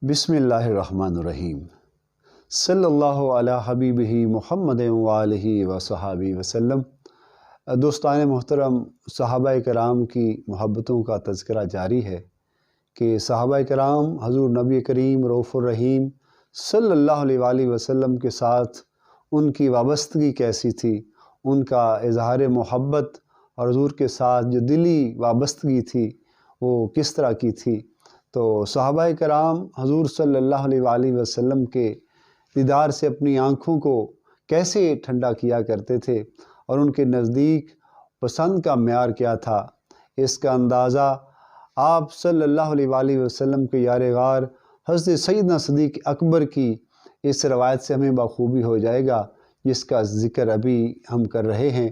بسم اللہ الرحمن الرحیم صلی اللہ علی حبیبہ محمد وآلہ وصحابہ وسلم۔ دوستان محترم، صحابہ کرام کی محبتوں کا تذکرہ جاری ہے کہ صحابہ کرام حضور نبی کریم رؤوف الرحیم صلی اللہ علیہ وآلہ وسلم کے ساتھ ان کی وابستگی کیسی تھی، ان کا اظہار محبت اور حضور کے ساتھ جو دلی وابستگی تھی وہ کس طرح کی تھی۔ تو صحابہ کرام حضور صلی اللہ علیہ وآلہ وسلم کے دیدار سے اپنی آنکھوں کو کیسے ٹھنڈا کیا کرتے تھے اور ان کے نزدیک پسند کا معیار کیا تھا، اس کا اندازہ آپ صلی اللہ علیہ وآلہ وسلم کے یار غار حضرت سیدنا صدیق اکبر کی اس روایت سے ہمیں بخوبی ہو جائے گا، جس کا ذکر ابھی ہم کر رہے ہیں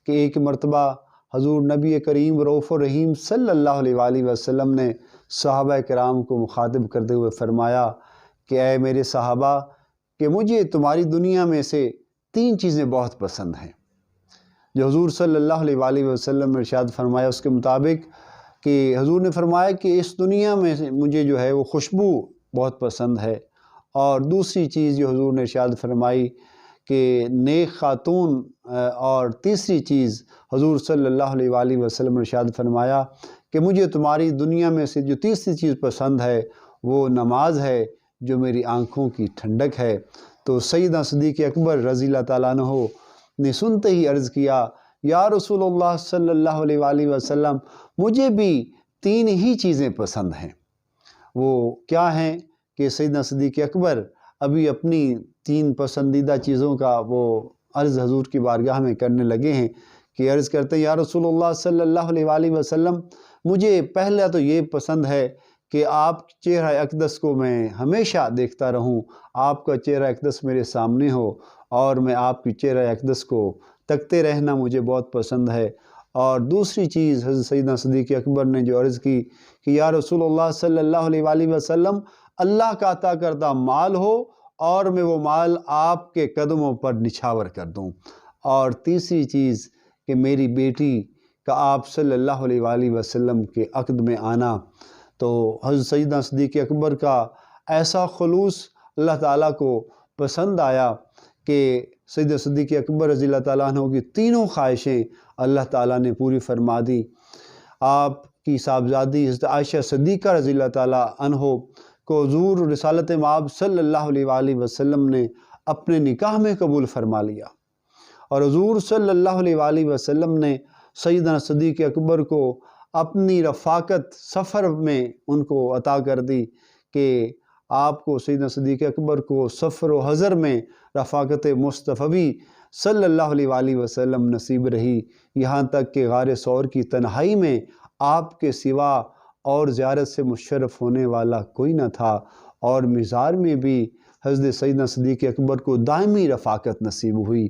کہ ایک مرتبہ حضور نبی کریم رؤوف الرحیم صلی اللہ علیہ وآلہ وسلم نے صحابہ کرام کو مخاطب کرتے ہوئے فرمایا کہ اے میرے صحابہ، کہ مجھے تمہاری دنیا میں سے 3 چیزیں بہت پسند ہیں۔ جو حضور صلی اللہ علیہ وآلہ وسلم نے ارشاد فرمایا اس کے مطابق کہ حضور نے فرمایا کہ اس دنیا میں مجھے جو ہے وہ خوشبو بہت پسند ہے، اور دوسری چیز جو حضور نے ارشاد فرمائی کہ نیک خاتون، اور تیسری چیز حضور صلی اللہ علیہ وآلہ وسلم نے ارشاد فرمایا کہ مجھے تمہاری دنیا میں سے جو تیسری چیز پسند ہے وہ نماز ہے جو میری آنکھوں کی ٹھنڈک ہے۔ تو سیدنا صدیق اکبر رضی اللہ تعالیٰ عنہ نے سنتے ہی عرض کیا، یا رسول اللہ صلی اللہ علیہ وآلہ وسلم، مجھے بھی 3 ہی چیزیں پسند ہیں۔ وہ کیا ہیں کہ سیدنا صدیق اکبر ابھی اپنی 3 پسندیدہ چیزوں کا وہ عرض حضور کی بارگاہ میں کرنے لگے ہیں کہ عرض کرتے ہیں، یا رسول اللہ صلی اللہ علیہ وآلہ وسلم، مجھے پہلا تو یہ پسند ہے کہ آپ چہرہ اقدس کو میں ہمیشہ دیکھتا رہوں، آپ کا چہرہ اقدس میرے سامنے ہو اور میں آپ کی چہرہ اقدس کو تکتے رہنا مجھے بہت پسند ہے۔ اور دوسری چیز حضرت سیدنا صدیق اکبر نے جو عرض کی کہ یا رسول اللہ صلی اللہ علیہ وآلہ وسلم، اللہ کا عطا کردہ مال ہو اور میں وہ مال آپ کے قدموں پر نچھاور کر دوں۔ اور تیسری چیز کہ میری بیٹی کا آپ صلی اللہ علیہ وآلہ وسلم کے عقد میں آنا۔ تو حضرت سیدنا صدیق اکبر کا ایسا خلوص اللہ تعالیٰ کو پسند آیا کہ سیدنا صدیق اکبر رضی اللہ تعالیٰ عنہ کی تینوں خواہشیں اللہ تعالیٰ نے پوری فرما دی۔ آپ کی صاحبزادی حضرت عائشہ صدیقہ رضی اللہ تعالیٰ عنہ کو حضور رسالت مآب صلی اللہ علیہ وآلہ وسلم نے اپنے نکاح میں قبول فرما لیا، اور حضور صلی اللہ علیہ وآلہ وسلم نے سیدنا صدیق اکبر کو اپنی رفاقت سفر میں ان کو عطا کر دی کہ آپ کو سیدنا صدیق اکبر کو سفر و حضر میں رفاقت مصطفی صلی اللہ علیہ وآلہ وسلم نصیب رہی، یہاں تک کہ غار ثور کی تنہائی میں آپ کے سوا اور زیارت سے مشرف ہونے والا کوئی نہ تھا، اور مزار میں بھی حضرت سیدنا صدیق اکبر کو دائمی رفاقت نصیب ہوئی۔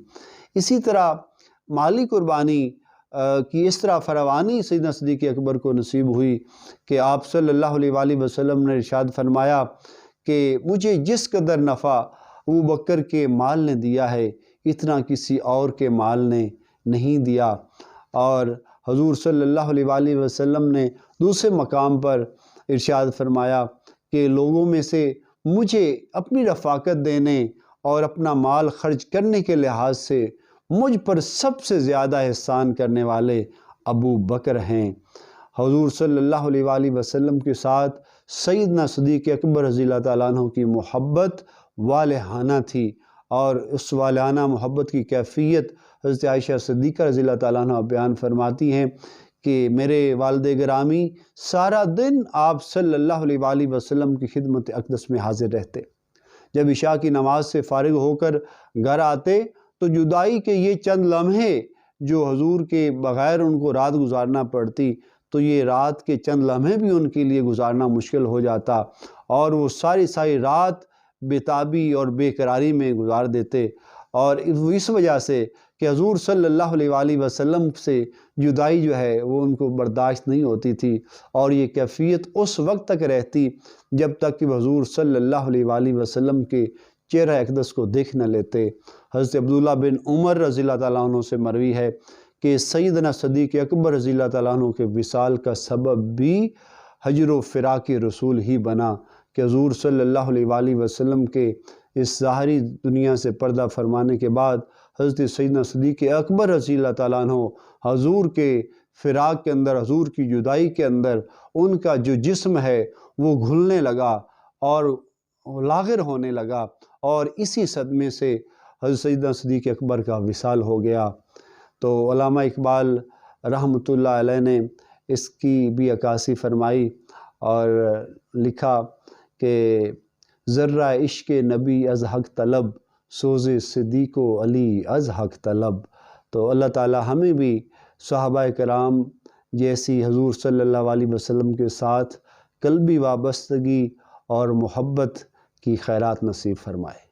اسی طرح مالی قربانی کی اس طرح فراوانی سیدنا صدیق اکبر کو نصیب ہوئی کہ آپ صلی اللہ علیہ وآلہ وسلم نے ارشاد فرمایا کہ مجھے جس قدر نفع ابو بکر کے مال نے دیا ہے اتنا کسی اور کے مال نے نہیں دیا۔ اور حضور صلی اللہ علیہ وآلہ وسلم نے دوسرے مقام پر ارشاد فرمایا کہ لوگوں میں سے مجھے اپنی رفاقت دینے اور اپنا مال خرچ کرنے کے لحاظ سے مجھ پر سب سے زیادہ احسان کرنے والے ابو بکر ہیں۔ حضور صلی اللہ علیہ وآلہ وسلم کے ساتھ سیدنا صدیق اکبر رضی اللہ تعالیٰ عنہ کی محبت والہانہ تھی، اور اس والہانہ محبت کی کیفیت حضرت عائشہ صدیقہ رضی اللہ تعالیٰ عنہ بیان فرماتی ہیں کہ میرے والد گرامی سارا دن آپ صلی اللہ علیہ وآلہ وسلم کی خدمت اقدس میں حاضر رہتے، جب عشاء کی نماز سے فارغ ہو کر گھر آتے تو جدائی کے یہ چند لمحے جو حضور کے بغیر ان کو رات گزارنا پڑتی، تو یہ رات کے چند لمحے بھی ان کے لیے گزارنا مشکل ہو جاتا، اور وہ ساری رات بے-تابی اور بے قراری میں گزار دیتے۔ اور اس وجہ سے کہ حضور صلی اللہ علیہ وآلہ وسلم سے جدائی جو ہے وہ ان کو برداشت نہیں ہوتی تھی، اور یہ کیفیت اس وقت تک رہتی جب تک کہ حضور صلی اللہ علیہ وآلہ وسلم کے چہرہ اقدس کو دیکھ نہ لیتے۔ حضرت عبداللہ بن عمر رضی اللہ تعالیٰ عنہ سے مروی ہے کہ سیدنا صدیق اکبر رضی اللہ تعالیٰ عنہ کے وصال کا سبب بھی ہجر و فراق رسول ہی بنا کہ حضور صلی اللہ علیہ وآلہ وسلم کے اس ظاہری دنیا سے پردہ فرمانے کے بعد حضرت سیدنا صدیق اکبر رضی اللہ تعالیٰ عنہ حضور کے فراق کے اندر، حضور کی جدائی کے اندر ان کا جو جسم ہے وہ گھلنے لگا اور لاغر ہونے لگا، اور اسی صدمے سے حضرت سیدنا صدیق اکبر کا وصال ہو گیا۔ تو علامہ اقبال رحمۃ اللہ علیہ نے اس کی بھی عکاسی فرمائی اور لکھا کہ ذرہ عشق نبی از حق طلب، سوز صدیق و علی از حق طلب۔ تو اللہ تعالی ہمیں بھی صحابہ کرام جیسی حضور صلی اللہ علیہ وسلم کے ساتھ قلبی وابستگی اور محبت کی خیرات نصیب فرمائے۔